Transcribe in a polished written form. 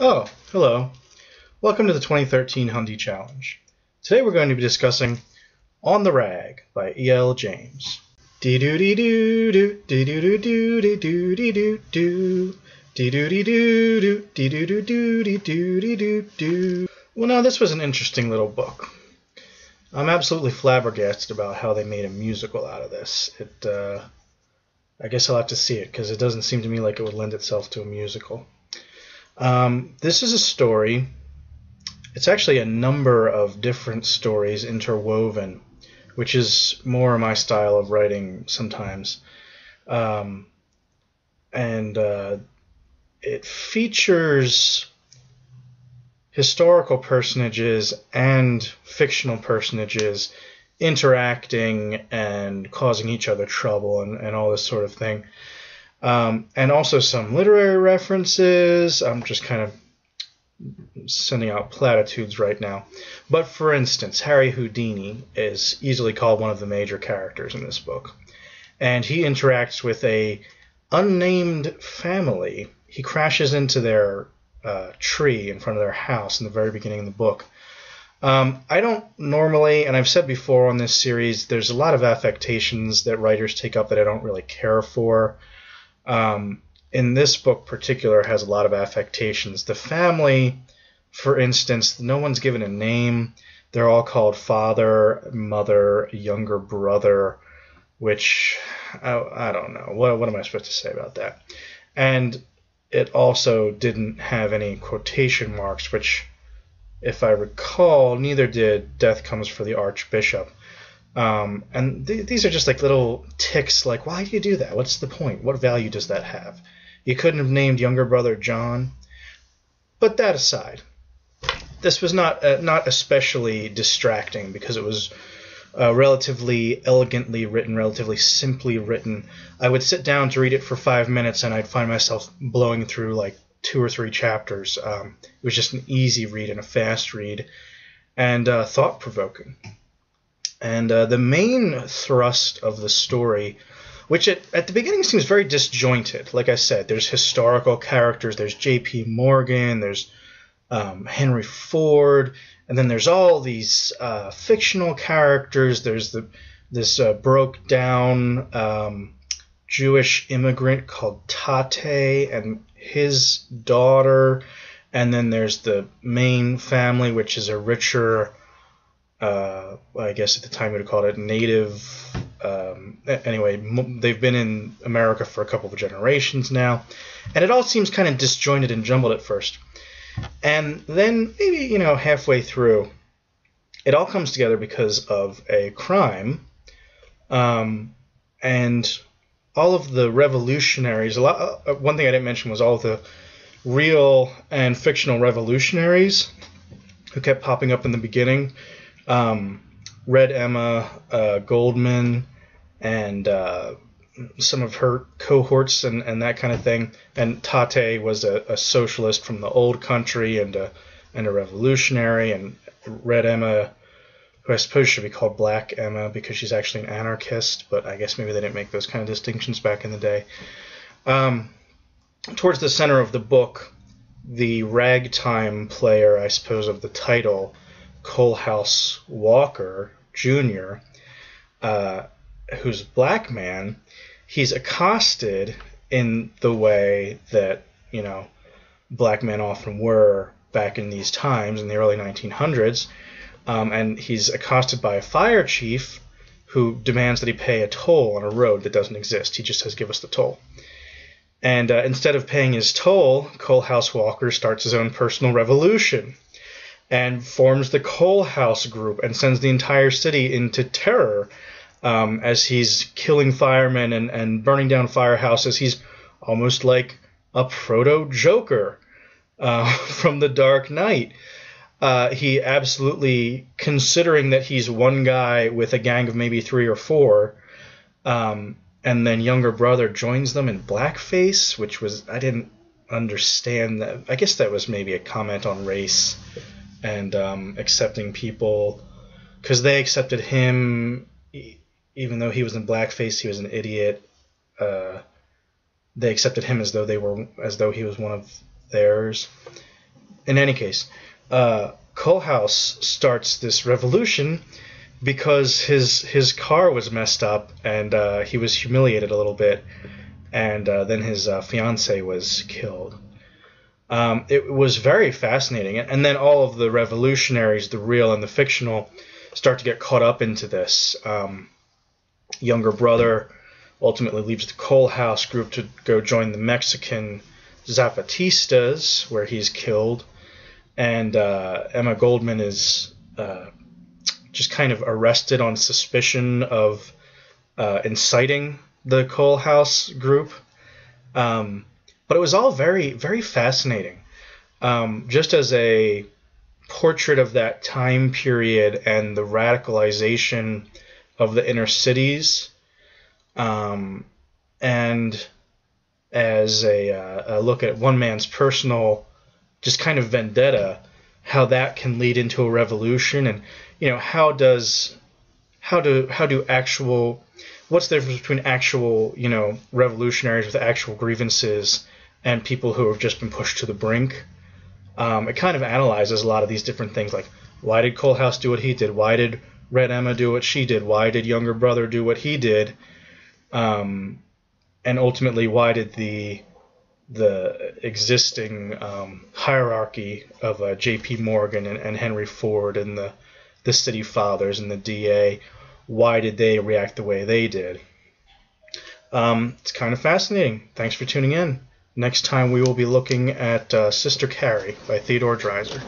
Oh, hello. Welcome to the 2013 Hundie Challenge. Today we're going to be discussing On the Rag by E.L. James. Dee doo dee doo doo dee doo doo doo dee doo dee doo doo dee doo dee doo doo dee doo doo doo dee doo dee doo doo. Well, now this was an interesting little book. I'm absolutely flabbergasted about how they made a musical out of this. I guess I'll have to see it because it doesn't seem to me like it would lend itself to a musical. This is a story. It's actually a number of different stories interwoven, which is more my style of writing sometimes. Um, and It features historical personages and fictional personages interacting and causing each other trouble and all this sort of thing. And also some literary references. I'm just kind of sending out platitudes right now. But for instance, Harry Houdini is easily called one of the major characters in this book. And he interacts with a unnamed family. He crashes into their tree in front of their house in the very beginning of the book. I don't normally, and I've said before on this series, there's a lot of affectations that writers take up that I don't really care for. In this book particular has a lot of affectations. The family, for instance, no one's given a name. They're all called father, mother, younger brother, which I don't know. What am I supposed to say about that? And it also didn't have any quotation marks, which, if I recall, neither did Death Comes for the Archbishop. These are just like little ticks, like, why do you do that? What's the point? What value does that have? You couldn't have named younger brother John. But that aside, this was not especially distracting because it was relatively elegantly written, relatively simply written. I would sit down to read it for 5 minutes and I'd find myself blowing through like 2 or 3 chapters. It was just an easy read and a fast read and thought-provoking. And the main thrust of the story, which at the beginning seems very disjointed. Like I said, there's historical characters. There's J.P. Morgan. There's Henry Ford. And then there's all these fictional characters. There's this broke-down Jewish immigrant called Tate and his daughter. And then there's the main family, which is a richer... I guess at the time we'd have called it native. Anyway, they've been in America for a couple of generations now, and it all seems kind of disjointed and jumbled at first. And then maybe, halfway through, it all comes together because of a crime, and all of the revolutionaries. One thing I didn't mention was all of the real and fictional revolutionaries who kept popping up in the beginning. Red Emma Goldman and some of her cohorts and that kind of thing. And Tate was a socialist from the old country and a revolutionary. And Red Emma, who I suppose should be called Black Emma because she's actually an anarchist, but I guess maybe they didn't make those kind of distinctions back in the day. Towards the center of the book, the ragtime player, I suppose, of the title, Coalhouse Walker Jr., who's a black man, he's accosted in the way that, black men often were back in these times, in the early 1900s, and he's accosted by a fire chief who demands that he pay a toll on a road that doesn't exist. He just says, give us the toll. And instead of paying his toll, Coalhouse Walker starts his own personal revolution and forms the Coal House Group and sends the entire city into terror as he's killing firemen and burning down firehouses. He's almost like a proto-Joker from The Dark Knight. He absolutely, considering that he's one guy with a gang of maybe 3 or 4, and then younger brother joins them in blackface, which was, I didn't understand that. I guess that was maybe a comment on race and accepting people, because they accepted him even though he was in blackface. He was an idiot. They accepted him as though he was one of theirs. in any case, Kohlhaas starts this revolution because his car was messed up and he was humiliated a little bit, and then his fiancée was killed. It was very fascinating, and then all of the revolutionaries, the real and the fictional, start to get caught up into this. Younger brother ultimately leaves the Kohlhaas group to go join the Mexican Zapatistas, where he's killed, and Emma Goldman is just kind of arrested on suspicion of inciting the Kohlhaas group. But it was all very, very fascinating. Just as a portrait of that time period and the radicalization of the inner cities, and as a look at one man's personal, just kind of vendetta, how that can lead into a revolution, and what's the difference between actual revolutionaries with actual grievances and people who have just been pushed to the brink. It kind of analyzes a lot of these different things, like why did Kohlhaas do what he did? Why did Red Emma do what she did? Why did Younger Brother do what he did? And ultimately, why did the existing hierarchy of J.P. Morgan and Henry Ford and the City Fathers and the DA, why did they react the way they did? It's kind of fascinating. Thanks for tuning in. Next time we will be looking at Sister Carrie by Theodore Dreiser.